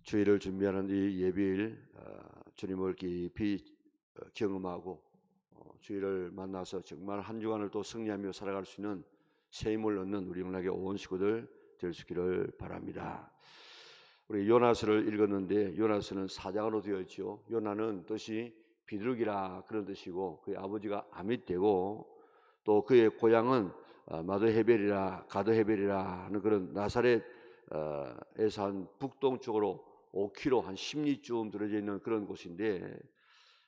주일을 준비하는 이 예비일 주님을 깊이 경험하고 주일을 만나서 정말 한 주간을 또 승리하며 살아갈 수 있는 새 힘을 얻는 우리 영락의 온 식구들 될 수 있기를 바랍니다. 우리 요나서를 읽었는데 요나서는 사장으로 되어 있죠. 요나는 뜻이 비둘기라 그런 뜻이고 그의 아버지가 아밋되고 또 그의 고향은 마드헤벨이라 가드헤벨이라 하는 그런 나사렛에서 한 북동쪽으로 5km 한 10리쯤 들어져 있는 그런 곳인데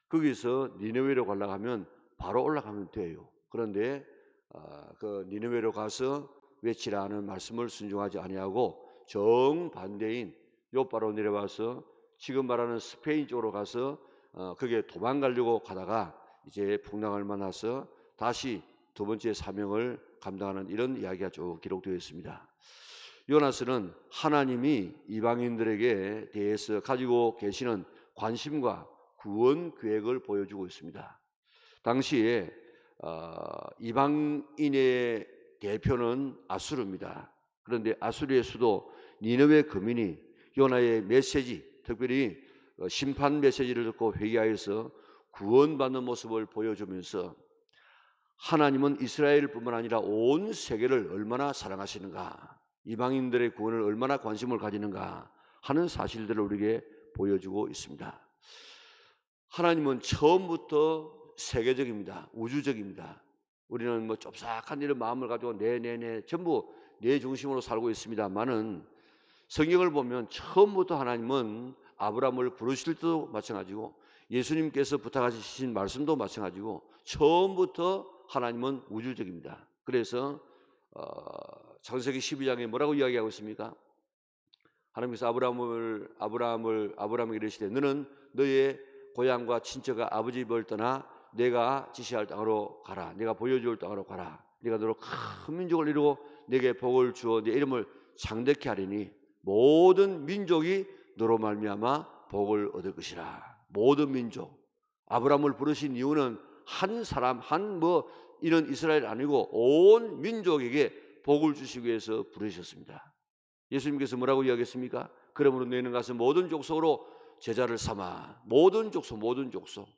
거기서 니느웨로 가려고 하면 바로 올라가면 돼요. 그런데 그 니느웨로 가서 외치라는 말씀을 순종하지 아니하고 정반대인 요바로 내려와서 지금 말하는 스페인 쪽으로 가서 거기에 도망가려고 가다가 이제 풍랑을 만나서 다시 두 번째 사명을 감당하는 이런 이야기가 쭉 기록되어 있습니다. 요나스는 하나님이 이방인들에게 대해서 가지고 계시는 관심과 구원 계획을 보여주고 있습니다. 당시에 이방인의 대표는 아수르입니다. 그런데 아수르의 수도 니느웨 거민이 요나의 메시지, 특별히 심판 메시지를 듣고 회개하여서 구원받는 모습을 보여주면서 하나님은 이스라엘뿐만 아니라 온 세계를 얼마나 사랑하시는가, 이방인들의 구원을 얼마나 관심을 가지는가 하는 사실들을 우리에게 보여주고 있습니다. 하나님은 처음부터 세계적입니다. 우주적입니다. 우리는 뭐 좁싹한 이런 마음을 가지고 전부 내 중심으로 살고 있습니다만은 성경을 보면 처음부터 하나님은 아브라함을 부르실 때도 마찬가지고 예수님께서 부탁하신 말씀도 마찬가지고 처음부터 하나님은 우주적입니다. 그래서 창세기 12장에 뭐라고 이야기하고 있습니까? 하나님께서 아브라함에게 이르시되 너는 너의 고향과 친척과 아버지 집을 떠나 내가 지시할 땅으로 가라. 내가 보여줄 땅으로 가라. 네가 너로 큰 민족을 이루고 내게 복을 주어 네 이름을 창대케 하리니 모든 민족이 너로 말미암아 복을 얻을 것이라. 모든 민족. 아브라함을 부르신 이유는 한 사람 이런 이스라엘 아니고 온 민족에게 복을 주시기 위해서 부르셨습니다. 예수님께서 뭐라고 이야기했습니까? 그러므로 너희는 가서 모든 족속으로 제자를 삼아. 모든 족속.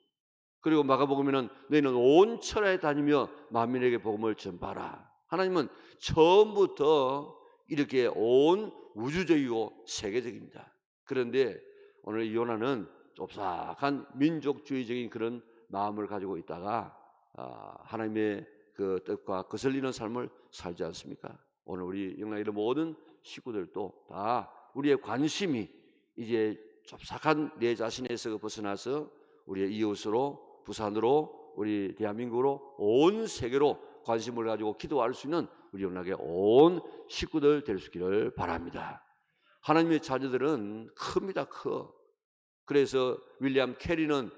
그리고 마가복음에는 너희는 온 천하에 다니며 만민에게 복음을 전파하라. 하나님은 처음부터 이렇게 온 우주적이고 세계적입니다. 그런데 오늘 이 요나는 좁싹한 민족주의적인 그런 마음을 가지고 있다가 하나님의 그 뜻과 거슬리는 삶을 살지 않습니까? 오늘 우리 영락의 모든 식구들도 다 우리의 관심이 이제 좁싹한 내 자신에서 벗어나서 우리의 이웃으로, 부산으로, 우리 대한민국으로, 온 세계로 관심을 가지고 기도할 수 있는 우리 영락의 온 식구들 될 수 있기를 바랍니다. 하나님의 자녀들은 큽니다. 커. 그래서 윌리엄 캐리는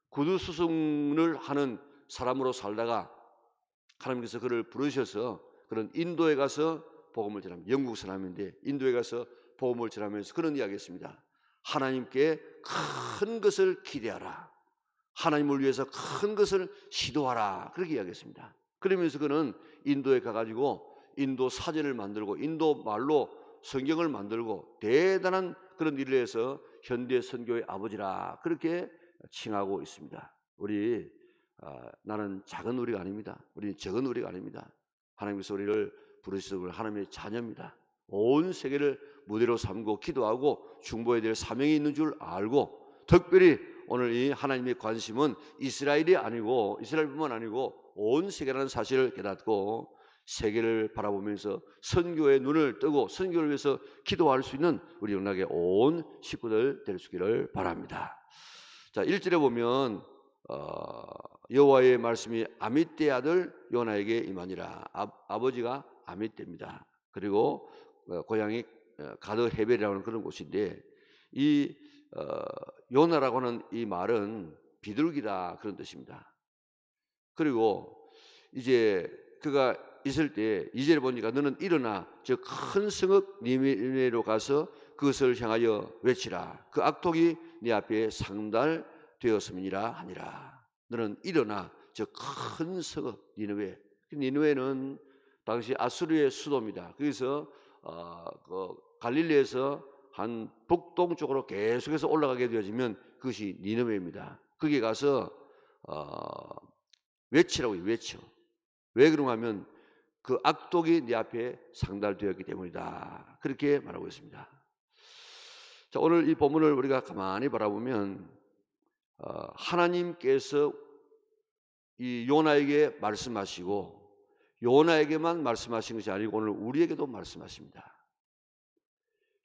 구두 수송을 하는 사람으로 살다가 하나님께서 그를 부르셔서 그런 인도에 가서 복음을 전합니다. 영국 사람인데 인도에 가서 복음을 전하면서 그런 이야기했습니다. 하나님께 큰 것을 기대하라. 하나님을 위해서 큰 것을 시도하라. 그렇게 이야기했습니다. 그러면서 그는 인도에 가가지고 인도 사제를 만들고 인도 말로 성경을 만들고 대단한 그런 일을 해서 현대 선교의 아버지라 그렇게 칭하고 있습니다. 나는 작은 우리가 아닙니다. 우리는 적은 우리가 아닙니다. 하나님께서 우리를 부르시는 하나님의 자녀입니다. 온 세계를 무대로 삼고 기도하고 중보해야 될 사명이 있는 줄 알고 특별히 오늘 이 하나님의 관심은 이스라엘뿐만 아니고 온 세계라는 사실을 깨닫고 세계를 바라보면서 선교의 눈을 뜨고 선교를 위해서 기도할 수 있는 우리 영락의 온 식구들 될 수 있기를 바랍니다. 자, 1절에 보면 여호와의 말씀이 아밋떼 아들 요나에게 임하니라. 아버지가 아밋떼입니다. 그리고 고향이 가드 헤벨이라고 하는 그런 곳인데 이 요나라고 하는 이 말은 비둘기다 그런 뜻입니다. 그리고 이제 그가 있을 때 2절에 보니까 너는 일어나 저 큰 성읍 니느웨로 가서 그것을 향하여 외치라. 그 악독이 네 앞에 상달되었음이니라 하니라. 너는 일어나 저 큰 성읍 니느웨. 니느웨는 당시 아수르의 수도입니다. 그래서 갈릴리에서 한 북동쪽으로 계속해서 올라가게 되어지면 그것이 니느웨입니다. 거기 가서 외치라고요. 외쳐. 왜 그런가 하면 그 악독이 네 앞에 상달되었기 때문이다. 그렇게 말하고 있습니다. 자, 오늘 이 본문을 우리가 가만히 바라보면 하나님께서 이 요나에게 말씀하시고 요나에게만 말씀하신 것이 아니고 오늘 우리에게도 말씀하십니다.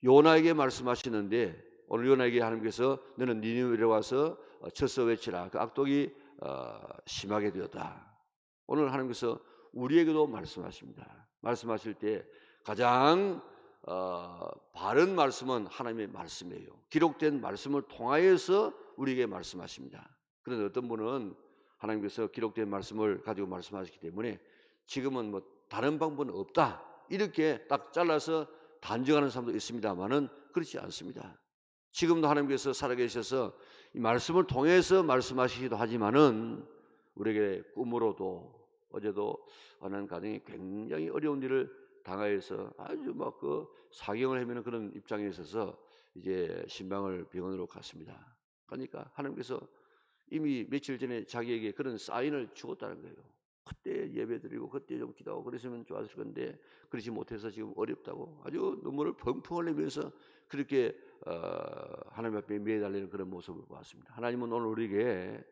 요나에게 말씀하시는데 오늘 요나에게 하나님께서 너는 니느웨로 와서 쳐서 외치라. 그 악독이 심하게 되었다. 오늘 하나님께서 우리에게도 말씀하십니다. 말씀하실 때 가장 바른 말씀은 하나님의 말씀이에요. 기록된 말씀을 통하여서 우리에게 말씀하십니다. 그런데 어떤 분은 하나님께서 기록된 말씀을 가지고 말씀하시기 때문에 지금은 뭐 다른 방법은 없다 이렇게 딱 잘라서 단정하는 사람도 있습니다만은 그렇지 않습니다. 지금도 하나님께서 살아계셔서 이 말씀을 통해서 말씀하시기도 하지만은 우리에게 꿈으로도 어제도 어느 가정이 굉장히 어려운 일을 당하여서 아주 막 그 사경을 헤매는 그런 입장에 있어서 이제 신방을 병원으로 갔습니다. 그러니까 하나님께서 이미 며칠 전에 자기에게 그런 사인을 주었다는 거예요. 그때 예배드리고 그때 좀 기도하고 그랬으면 좋았을 건데 그러지 못해서 지금 어렵다고 아주 눈물을 펑펑 흘리면서 그렇게 하나님 앞에 매달리는 그런 모습을 보았습니다. 하나님은 오늘 우리에게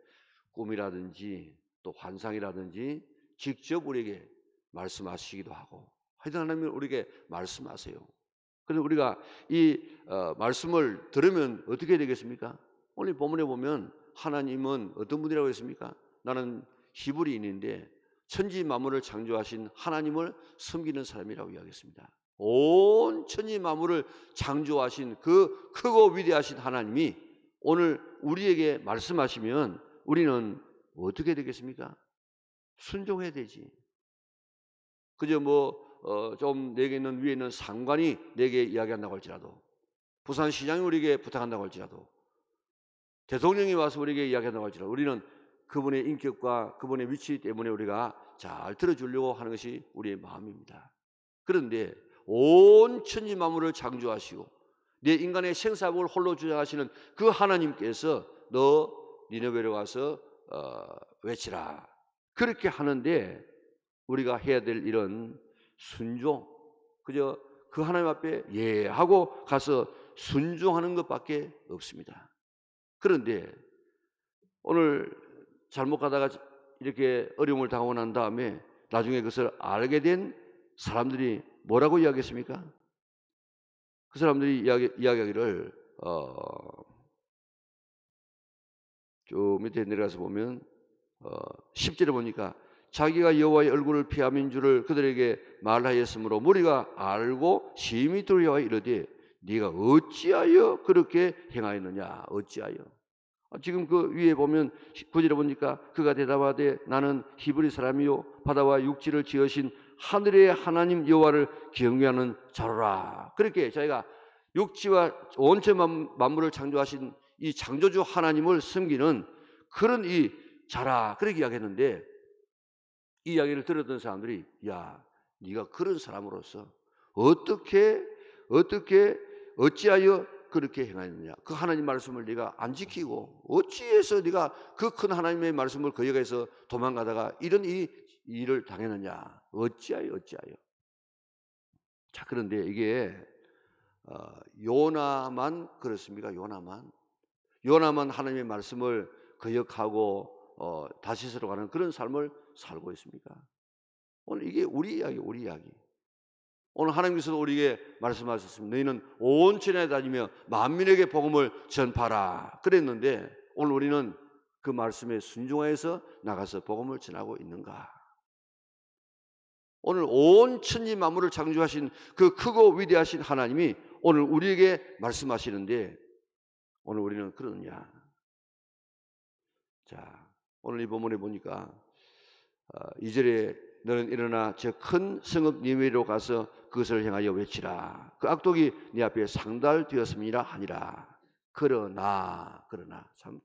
꿈이라든지 또 환상이라든지 직접 우리에게 말씀하시기도 하고 하여튼 하나님은 우리에게 말씀하세요. 그래서 우리가 이 말씀을 들으면 어떻게 되겠습니까? 오늘 본문에 보면 하나님은 어떤 분이라고 했습니까? 나는 히브리인인데 천지 만물을 창조하신 하나님을 섬기는 사람이라고 이야기했습니다. 온 천지 만물을 창조하신 그 크고 위대하신 하나님이 오늘 우리에게 말씀하시면 우리는 어떻게 되겠습니까? 순종해야 되지. 그저 좀 내게 있는 위에 있는 상관이 내게 이야기한다고 할지라도 부산시장이 우리에게 부탁한다고 할지라도 대통령이 와서 우리에게 이야기한다고 할지라도 우리는 그분의 인격과 그분의 위치 때문에 우리가 잘 들어주려고 하는 것이 우리의 마음입니다. 그런데 온 천지 만물을 창조하시고 내 인간의 생사복을 홀로 주장하시는 그 하나님께서 너 니느웨로 가서 외치라 그렇게 하는데 우리가 해야 될 일은 순종. 그저 그 하나님 앞에 예 하고 가서 순종하는 것밖에 없습니다. 그런데 오늘 잘못 가다가 이렇게 어려움을 당하고 난 다음에 나중에 그것을 알게 된 사람들이 뭐라고 이야기했습니까? 그 사람들이 이야기하기를 쭉 밑에 내려가서 보면 10절에 보니까 자기가 여호와의 얼굴을 피함인 줄을 그들에게 말하였으므로 무리가 알고 심히 두려워 이르되 네가 어찌하여 그렇게 행하였느냐. 어찌하여. 지금 그 위에 보면 9절에 보니까 그가 대답하되 나는 히브리 사람이요 바다와 육지를 지으신 하늘의 하나님 여호와를 경외하는 자로라. 그렇게 자기가 육지와 온천 만물을 창조하신 이 창조주 하나님을 섬기는 그런 이 자라 그렇게 이야기했는데 이 이야기를 들었던 사람들이 야 네가 그런 사람으로서 어찌하여 그렇게 행하느냐. 그 하나님 말씀을 네가 안 지키고 어찌해서 네가 그 큰 하나님의 말씀을 거역해서 도망가다가 이런 이 일을 당했느냐. 어찌하여. 자 그런데 이게 요나만 그렇습니까? 요나만 하나님의 말씀을 거역하고 다시스로 가는 그런 삶을 살고 있습니까? 오늘 이게 우리 이야기. 오늘 하나님께서도 우리에게 말씀하셨습니다. 너희는 온 천하에 다니며 만민에게 복음을 전파라 그랬는데 오늘 우리는 그 말씀에 순종해서 나가서 복음을 전하고 있는가? 오늘 온 천지 만물을 창조하신 그 크고 위대하신 하나님이 오늘 우리에게 말씀하시는데 오늘 우리는 그러느냐? 자, 오늘 이 본문에 보니까 2절에 너는 일어나 저 큰 성읍 니느웨로 가서 그것을 향하여 외치라. 그 악독이 네 앞에 상달되었음이라 하니라. 그러나 참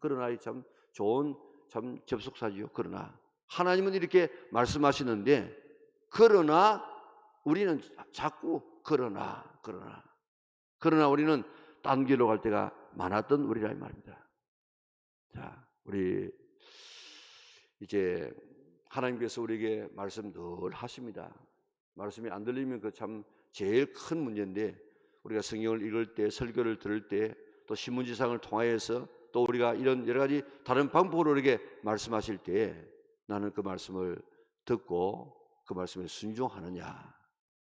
좋은 참 접속사지요. 그러나 하나님은 이렇게 말씀하시는데 그러나 우리는 자꾸 그러나 우리는 딴 길로 갈 때가 많았던 우리라 이 말입니다. 자, 우리 이제 하나님께서 우리에게 말씀 늘 하십니다. 말씀이 안 들리면 그 참 제일 큰 문제인데, 우리가 성경을 읽을 때, 설교를 들을 때, 또 신문지상을 통하여서 또 우리가 이런 여러 가지 다른 방법으로 우리에게 말씀하실 때 나는 그 말씀을 듣고 그 말씀에 순종하느냐,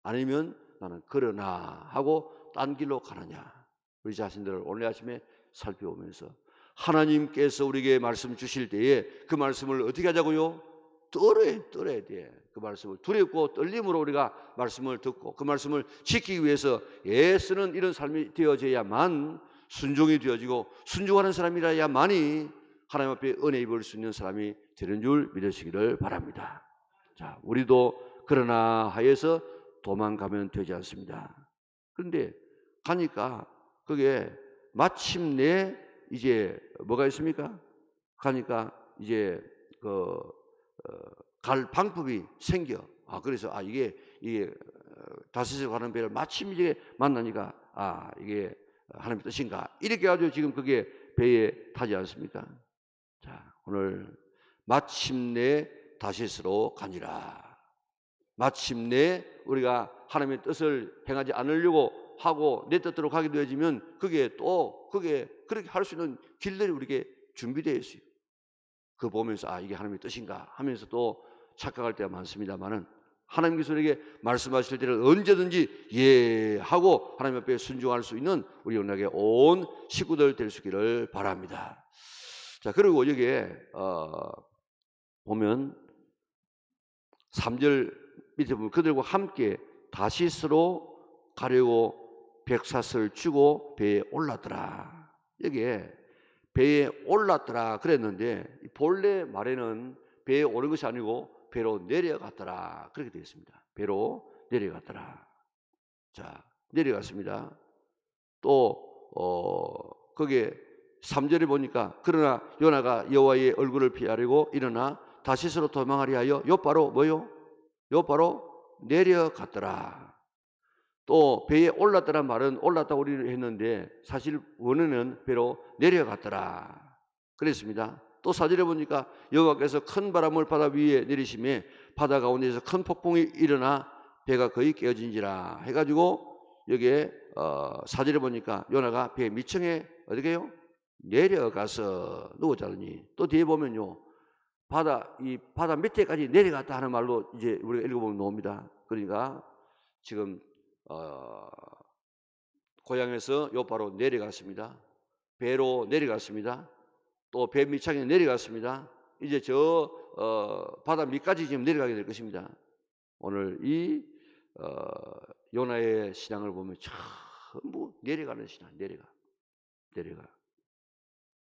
아니면 나는 그러나 하고 딴 길로 가느냐, 우리 자신들을 오늘 아침에 살펴보면서 하나님께서 우리에게 말씀 주실 때에 그 말씀을 어떻게 하자고요? 떨어야 돼. 그 말씀을 두렵고 떨림으로 우리가 말씀을 듣고 그 말씀을 지키기 위해서 애쓰는 이런 삶이 되어져야만 순종이 되어지고, 순종하는 사람이라야만이 하나님 앞에 은혜 입을 수 있는 사람이 되는 줄 믿으시기를 바랍니다. 자, 우리도 그러나 하여서 도망가면 되지 않습니다. 그런데 가니까 그게 마침내 이제 뭐가 있습니까? 가니까 이제 갈 방법이 생겨. 그래서 이게 다시서 가는 배를 마침 이제 만나니까 이게 하나님의 뜻인가, 이렇게 가지고 지금 그게 배에 타지 않습니까? 자, 오늘 마침내 다시스로 가니라. 마침내 우리가 하나님의 뜻을 행하지 않으려고 하고 내 뜻대로 가게 되어지면 그게 그렇게 할 수 있는 길들이 우리에게 준비되어 있어요. 그거 보면서 이게 하나님의 뜻인가 하면서 또 착각할 때가 많습니다만은, 하나님께서 우리에게 말씀하실 때는 언제든지 예 하고 하나님 앞에 순종할 수 있는 우리 영락의 온 식구들 될 수 있기를 바랍니다. 자, 그리고 여기에 보면 3절 밑에 보면 그들과 함께 다시스로 가려고 백삿을 쥐고 배에 올랐더라. 여기에 배에 올랐더라 그랬는데, 본래 말에는 배에 오른 것이 아니고 배로 내려갔더라 그렇게 되어 있습니다. 배로 내려갔더라. 자, 내려갔습니다. 또 거기에 3절에 보니까 그러나 요나가 여호와의 얼굴을 피하려고 일어나 다시스로 도망하리 하여 요바로 뭐요? 요바로 내려갔더라. 또 배에 올랐다란 말은 올랐다고 우리는 했는데 사실 원어는 배로 내려갔더라 그랬습니다. 또 4절에 보니까 여호와께서 큰 바람을 바다 위에 내리심에 바다 가운데에서 큰 폭풍이 일어나 배가 거의 깨어진지라 해가지고, 여기에 4절에 보니까 요나가 배 밑층에 어떻게 해요? 내려가서 누웠자더니, 또 뒤에 보면요, 바다 밑에까지 내려갔다 하는 말로 이제 우리가 읽어보면 나옵니다. 그러니까 지금 고향에서 요바로 내려갔습니다. 배로 내려갔습니다. 또 배 밑창에 내려갔습니다. 이제 바다 밑까지 지금 내려가게 될 것입니다. 오늘 이 요나의 신앙을 보면 전부 내려가는 신앙, 내려가.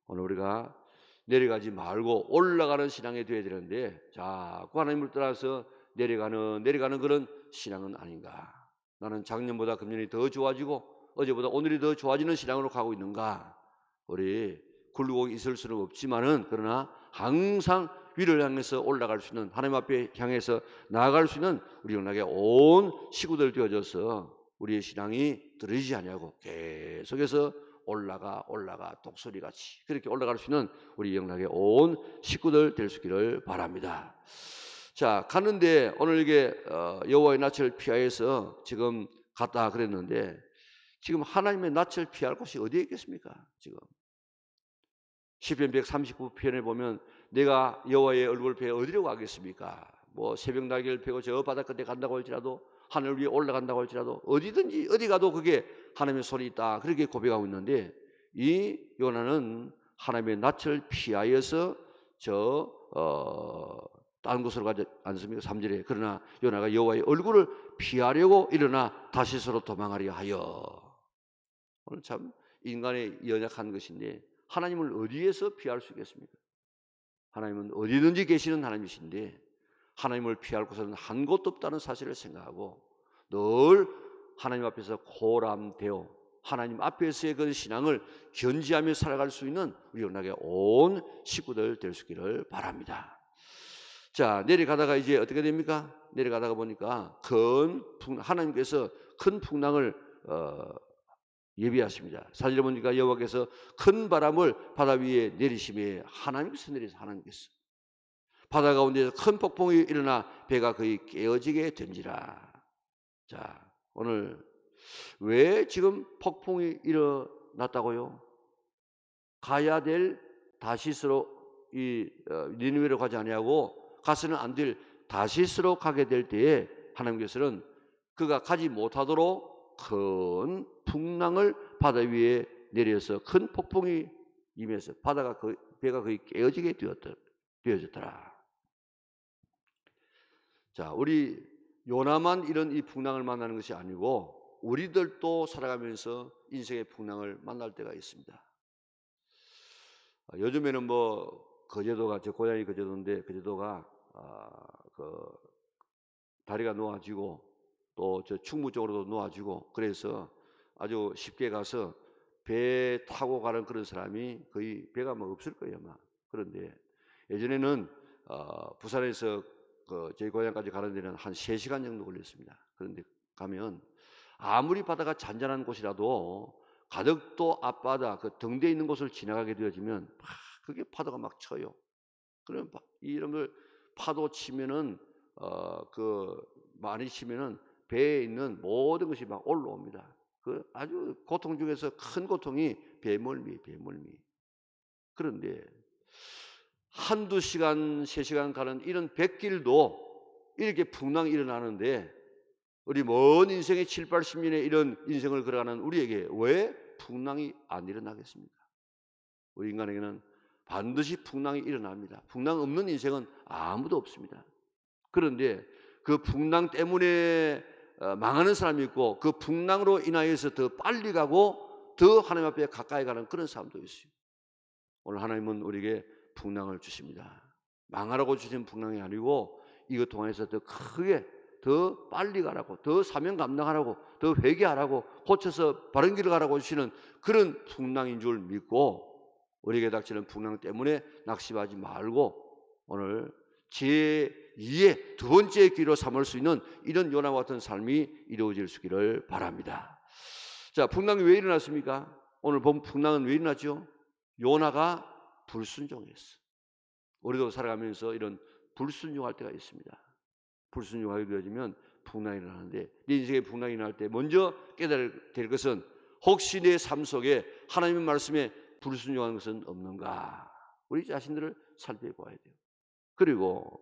오늘 우리가 내려가지 말고 올라가는 신앙이 되어야 되는데, 자꾸 하나님을 따라서 내려가는 그런 신앙은 아닌가. 나는 작년보다 금년이 더 좋아지고 어제보다 오늘이 더 좋아지는 신앙으로 가고 있는가. 우리 굴르고 있을 수는 없지만은, 그러나 항상 위를 향해서 올라갈 수 있는, 하나님 앞에 향해서 나아갈 수 있는 우리 영락의 온 식구들 되어져서 우리의 신앙이 들어지지 않냐고 계속해서 올라가 독소리같이 그렇게 올라갈 수 있는 우리 영락의 온 식구들 될 수 있기를 바랍니다. 자, 갔는데 오늘 이게 여호와의 낯을 피하여서 지금 갔다 그랬는데, 지금 하나님의 낯을 피할 곳이 어디에 있겠습니까? 지금 시편 139편에 보면 내가 여호와의 얼굴을 피해 어디로 가겠습니까? 뭐 새벽 날개를 펴고 저 바다 끝에 간다고 할지라도, 하늘 위에 올라간다고 할지라도, 어디든지 어디 가도 그게 하나님의 손이 있다 그렇게 고백하고 있는데, 이 요나는 하나님의 낯을 피하여서 다른 곳으로 가지 않습니까? 3절에 그러나 요나가 여호와의 얼굴을 피하려고 일어나 다시스로 도망하려 하여. 오늘 참 인간의 연약한 것인데, 하나님을 어디에서 피할 수 있겠습니까? 하나님은 어디든지 계시는 하나님이신데 하나님을 피할 곳은 한 곳도 없다는 사실을 생각하고 늘 하나님 앞에서 고람되어 하나님 앞에서의 그 신앙을 견지하며 살아갈 수 있는 우리 영락의 온 식구들 될 수 있기를 바랍니다. 자, 내려가다가 이제 어떻게 됩니까? 내려가다가 보니까 하나님께서 큰 풍랑을 예비하십니다. 4절에 보니까 여호와께서 큰 바람을 바다 위에 내리심에 하나님께서 내리서 하나님께서 바다 가운데서 큰 폭풍이 일어나 배가 거의 깨어지게 된지라. 자, 오늘 왜 지금 폭풍이 일어났다고요? 가야 될 다시스로 니느웨로 가지 아니하고 가서는 안 될 다시스로 가게 될 때에 하나님께서는 그가 가지 못하도록 큰 풍랑을 바다 위에 내려서 큰 폭풍이 임해서 배가 거의 깨어지게 되어졌더라. 자, 우리 요나만 이런 이 풍랑을 만나는 것이 아니고 우리들도 살아가면서 인생의 풍랑을 만날 때가 있습니다. 요즘에는 거제도가, 제 고향이 거제도인데 거제도가 다리가 놓아지고 또 저 충무 쪽으로도 놓아지고 그래서 아주 쉽게 가서 배 타고 가는 그런 사람이 거의 배가 없을 거예요 아마. 그런데 예전에는 부산에서 저희 고향까지 가는 데는 한 3시간 정도 걸렸습니다. 그런데 가면 아무리 바다가 잔잔한 곳이라도 가덕도 앞바다 그 등대 있는 곳을 지나가게 되어지면 그게 파도가 막 쳐요. 그러면 이름을 파도 치면은 많이 치면은 배에 있는 모든 것이 막 올라옵니다. 그 아주 고통 중에서 큰 고통이 배멀미. 그런데 한두 시간, 3시간 가는 이런 백길도 이렇게 풍랑이 일어나는데 우리 먼 인생의 7, 80년의 이런 인생을 걸어가는 우리에게 왜 풍랑이 안 일어나겠습니까? 우리 인간에게는 반드시 풍랑이 일어납니다. 풍랑 없는 인생은 아무도 없습니다. 그런데 그 풍랑 때문에 망하는 사람이 있고 그 풍랑으로 인하여서 더 빨리 가고 더 하나님 앞에 가까이 가는 그런 사람도 있어요. 오늘 하나님은 우리에게 풍랑을 주십니다. 망하라고 주신 풍랑이 아니고 이것 통해서 더 크게 더 빨리 가라고, 더 사명 감당하라고, 더 회개하라고, 고쳐서 바른 길을 가라고 주시는 그런 풍랑인 줄 믿고 우리에게 닥치는 풍랑 때문에 낙심하지 말고 오늘 제2의 두 번째 기로 삼을 수 있는 이런 요나와 같은 삶이 이루어질 수 있기를 바랍니다. 자, 풍랑이 왜 일어났습니까? 오늘 본 풍랑은 왜 일어났죠? 요나가 불순종했어. 우리도 살아가면서 이런 불순종할 때가 있습니다. 불순종하게 되어지면 풍랑이 일어나는데 네 인생에 풍랑이 일어날 때 먼저 깨달아야 될 것은 혹시 내 삶 속에 하나님의 말씀에 불순종하는 것은 없는가? 우리 자신들을 살펴봐야 돼요. 그리고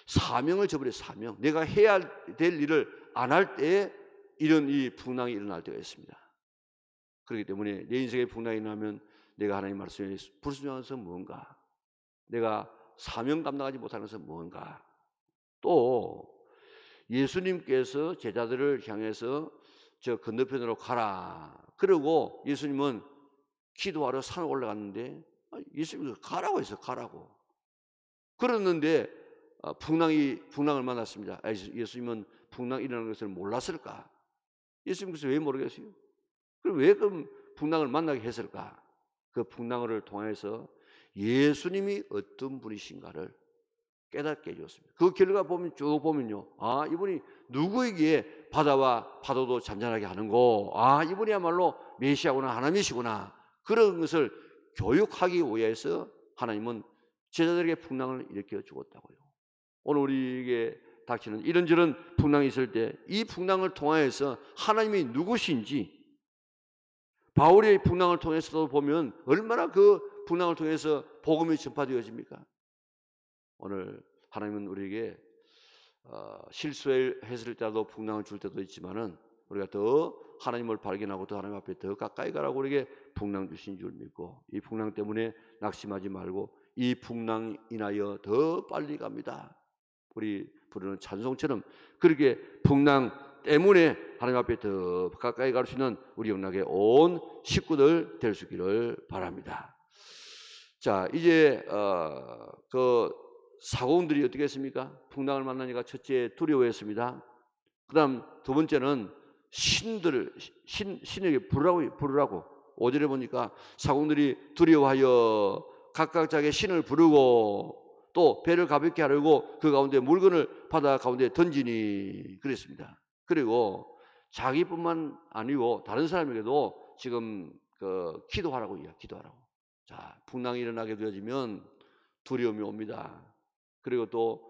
사명을 저버려 사명. 내가 해야 될 일을 안 할 때에 이런 이 풍랑이 일어날 때가 있습니다. 그렇기 때문에 내 인생에 풍랑이 일어나면 내가 하나님 말씀에 불순종하는 것은 무언가? 내가 사명 감당하지 못하는 것은 무언가? 또 예수님께서 제자들을 향해서 저 건너편으로 가라. 그리고 예수님은 기도하러 산에 올라갔는데 예수님이 가라고 했어요. 가라고. 그랬는데 풍랑을 만났습니다. 예수님은 풍랑 일어나는 것을 몰랐을까? 예수님께서 왜 모르겠어요? 그럼 왜 그 풍랑을 만나게 했을까? 그 풍랑을 통해서 예수님이 어떤 분이신가를 깨닫게 해줬습니다. 그 결과 쭉 보면요. 이분이 누구에게 바다와 파도도 잔잔하게 하는고, 이분이야말로 메시아구나, 하나님이시구나. 그런 것을 교육하기 위해서 하나님은 제자들에게 풍랑을 일으켜 주었다고요. 오늘 우리에게 닥치는 이런저런 풍랑이 있을 때 이 풍랑을 통하여서 하나님이 누구신지 바울의 풍랑을 통해서도 보면 얼마나 그 풍랑을 통해서 복음이 전파되어집니까? 오늘 하나님은 우리에게 실수했을 때도 풍랑을 줄 때도 있지만은 우리가 더 하나님을 발견하고 더 하나님 앞에 더 가까이 가라고 우리에게 풍랑 주신 줄 믿고 이 풍랑 때문에 낙심하지 말고 이 풍랑 인하여 더 빨리 갑니다. 우리 부르는 찬송처럼 그렇게 풍랑 때문에 하나님 앞에 더 가까이 갈 수 있는 우리 영락의 온 식구들 될 수 있기를 바랍니다. 자, 이제 그 사고들이 어떻게 했습니까? 풍랑을 만나니까 첫째 두려워했습니다. 그 다음 두 번째는 신에게 부르라고 5절에 보니까 사공들이 두려워하여 각각 자기의 신을 부르고 또 배를 가볍게 하려고 그 가운데 물건을 바다 가운데 던지니 그랬습니다. 그리고 자기뿐만 아니고 다른 사람에게도 지금 기도하라고 이야. 기도하라고. 자, 풍랑이 일어나게 되어지면 두려움이 옵니다. 그리고 또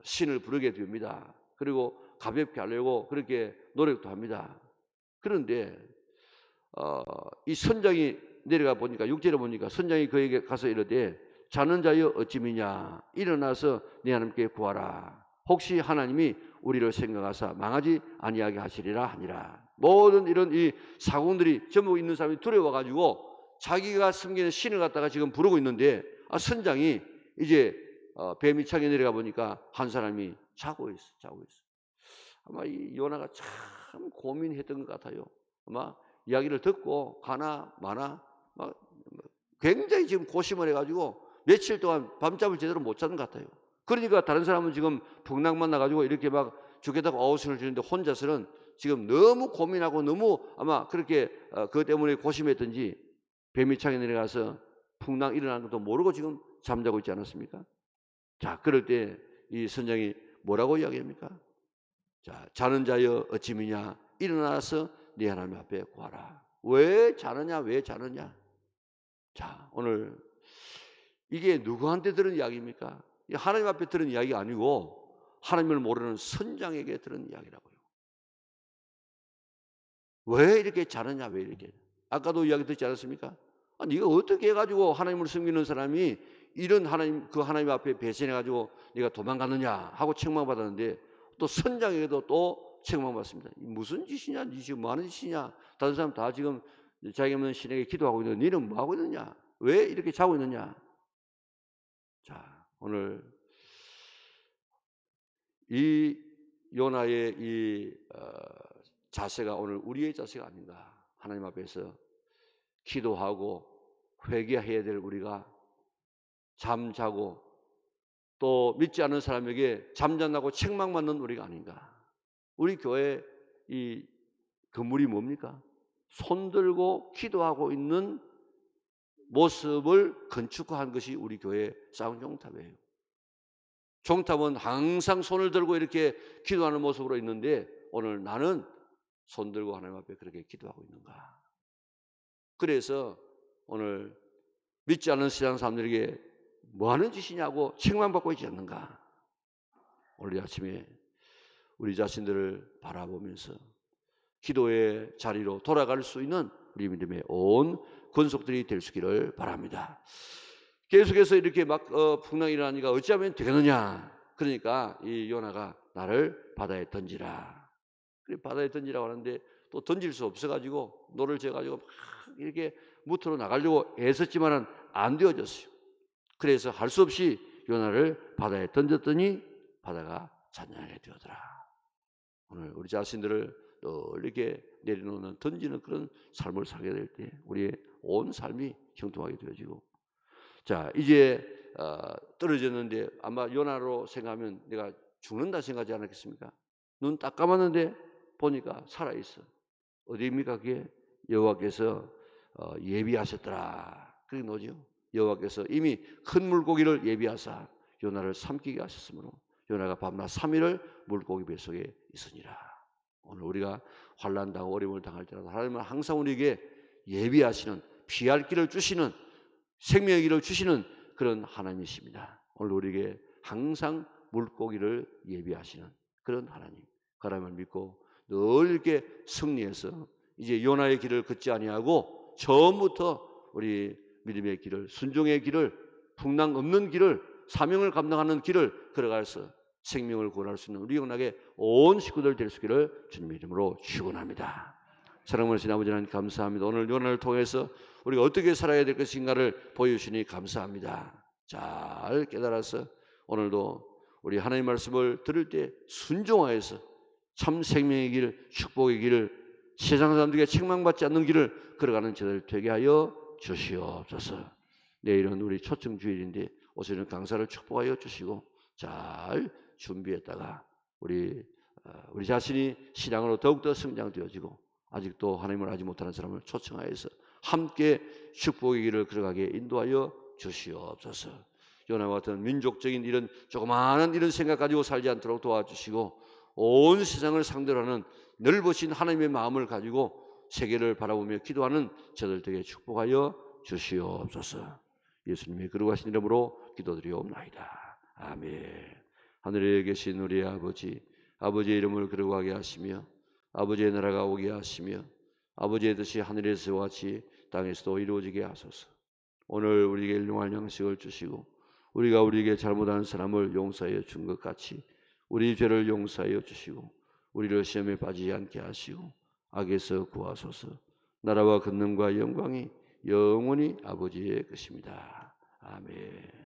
신을 부르게 됩니다. 그리고 가볍게 하려고 그렇게 노력도 합니다. 그런데 이 선장이 내려가 보니까 6절에 보니까 선장이 그에게 가서 이르되 자는 자여 어찌미냐 일어나서 네 하나님께 구하라. 혹시 하나님이 우리를 생각하사 망하지 아니하게 하시리라 하니라. 모든 이런 이 사공들이 전부 있는 사람이 두려워가지고 자기가 섬기는 신을 갖다가 지금 부르고 있는데 선장이 이제 배 밑창에 내려가 보니까 한 사람이 자고 있어. 아마 이 요나가 참 고민했던 것 같아요. 아마 이야기를 듣고 가나 마나 막 굉장히 지금 고심을 해가지고 며칠 동안 밤잠을 제대로 못 자는 것 같아요. 그러니까 다른 사람은 지금 풍랑만 나가지고 이렇게 막 죽겠다고 아우성을 주는데 혼자서는 지금 너무 고민하고 너무 아마 그렇게 그것 때문에 고심했던지 배 밑창에 내려가서 풍랑 일어나는 것도 모르고 지금 잠자고 있지 않았습니까? 자, 그럴 때 이 선장이 뭐라고 이야기합니까? 자, 자는 자여 어찌미냐 일어나서 네 하나님 앞에 구하라. 왜 자느냐? 자, 오늘 이게 누구한테 들은 이야기입니까? 하나님 앞에 들은 이야기가 아니고 하나님을 모르는 선장에게 들은 이야기라고요. 왜 이렇게 자느냐? 왜 이렇게? 아까도 이야기 듣지 않았습니까? 네가 어떻게 해가지고 하나님을 섬기는 사람이 이런 하나님 앞에 배신해가지고 네가 도망갔느냐 하고 책망받았는데 또 선장에게도 또 책망받습니다. 무슨 짓이냐? 네 지금 뭐하는 짓이냐? 다른 사람 다 지금 자기 없는 신에게 기도하고 있는데 너는 뭐하고 있느냐? 왜 이렇게 자고 있느냐? 자, 오늘 이 요나의 이 자세가 오늘 우리의 자세가 아닌가. 하나님 앞에서 기도하고 회개해야 될 우리가 잠자고 또 믿지 않는 사람에게 잠잠나고 책망받는 우리가 아닌가. 우리 교회 이 건물이 뭡니까? 손들고 기도하고 있는 모습을 건축한 것이 우리 교회 사운 종탑이에요. 종탑은 항상 손을 들고 이렇게 기도하는 모습으로 있는데 오늘 나는 손 들고 하나님 앞에 그렇게 기도하고 있는가. 그래서 오늘 믿지 않는 세상 사람들에게 뭐하는 짓이냐고 책망받고 있지 않는가. 오늘 아침에 우리 자신들을 바라보면서 기도의 자리로 돌아갈 수 있는 우리 믿음의 온 권속들이 될 수 있기를 바랍니다. 계속해서 이렇게 막 풍랑이 일어나니까 어찌하면 되겠느냐. 그러니까 이 요나가 나를 바다에 던지라. 그래 바다에 던지라고 하는데 또 던질 수 없어가지고 노를 져가지고 막 이렇게 무트로 나가려고 애썼지만은 안 되어졌어요. 그래서 할 수 없이 요나를 바다에 던졌더니 바다가 잔잔하게 되었더라. 오늘 우리 자신들을 늘 이렇게 내려놓는 던지는 그런 삶을 살게 될 때 우리의 온 삶이 형통하게 되어지고 자 이제 떨어졌는데 아마 요나로 생각하면 내가 죽는다 생각하지 않았겠습니까? 눈 딱 감았는데 보니까 살아있어. 어디입니까? 그게 여호와께서 예비하셨더라. 그게 뭐죠? 여호와께서 이미 큰 물고기를 예비하사 요나를 삼키게 하셨으므로 요나가 밤낮 3일을 물고기 뱃속에 있으니라. 오늘 우리가 환난 당하고 어려움을 당할 때라도 하나님은 항상 우리에게 예비하시는 피할 길을 주시는 생명의 길을 주시는 그런 하나님이십니다. 오늘 우리에게 항상 물고기를 예비하시는 그런 하나님. 그 하나님을 믿고 늘 이렇게 승리해서 이제 요나의 길을 걷지 아니하고 처음부터 우리 믿음의 길을 순종의 길을 풍랑 없는 길을 사명을 감당하는 길을 걸어가서 생명을 구원할 수 있는 우리 영락의 온 식구들 될 수 있기를 주님의 이름으로 축원합니다. 사랑하는 아버지 하나님 감사합니다. 오늘 요나를 통해서 우리가 어떻게 살아야 될 것인가를 보여주시니 감사합니다. 잘 깨달아서 오늘도 우리 하나님의 말씀을 들을 때 순종하여서 참 생명의 길, 축복의 길을 세상 사람들에게 책망받지 않는 길을 걸어가는 저들 되게 하여 주시옵소서. 내일은 우리 초청 주일인데 오시는 강사를 축복하여 주시고 잘 준비했다가 우리 자신이 신앙으로 더욱더 성장되어지고 아직도 하나님을 알지 못하는 사람을 초청하여서 함께 축복의 길을 걸어가게 인도하여 주시옵소서. 요나와 같은 민족적인 이런 조그마한 이런 생각 가지고 살지 않도록 도와주시고 온 세상을 상대로 하는 넓으신 하나님의 마음을 가지고 세계를 바라보며 기도하는 저들 되게 축복하여 주시옵소서. 예수님의 거룩하신 이름으로 기도드리옵나이다. 아멘. 하늘에 계신 우리 아버지, 아버지의 이름을 거룩하게 하시며 아버지의 나라가 오게 하시며 아버지의 뜻이 하늘에서와 같이 땅에서도 이루어지게 하소서. 오늘 우리에게 일용할 양식을 주시고 우리가 우리에게 잘못한 사람을 용서하여 준 것 같이 우리 죄를 용서하여 주시고 우리를 시험에 빠지지 않게 하시고 악에서 구하소서. 나라와 권능과 영광이 영원히 아버지의 것입니다. 아멘.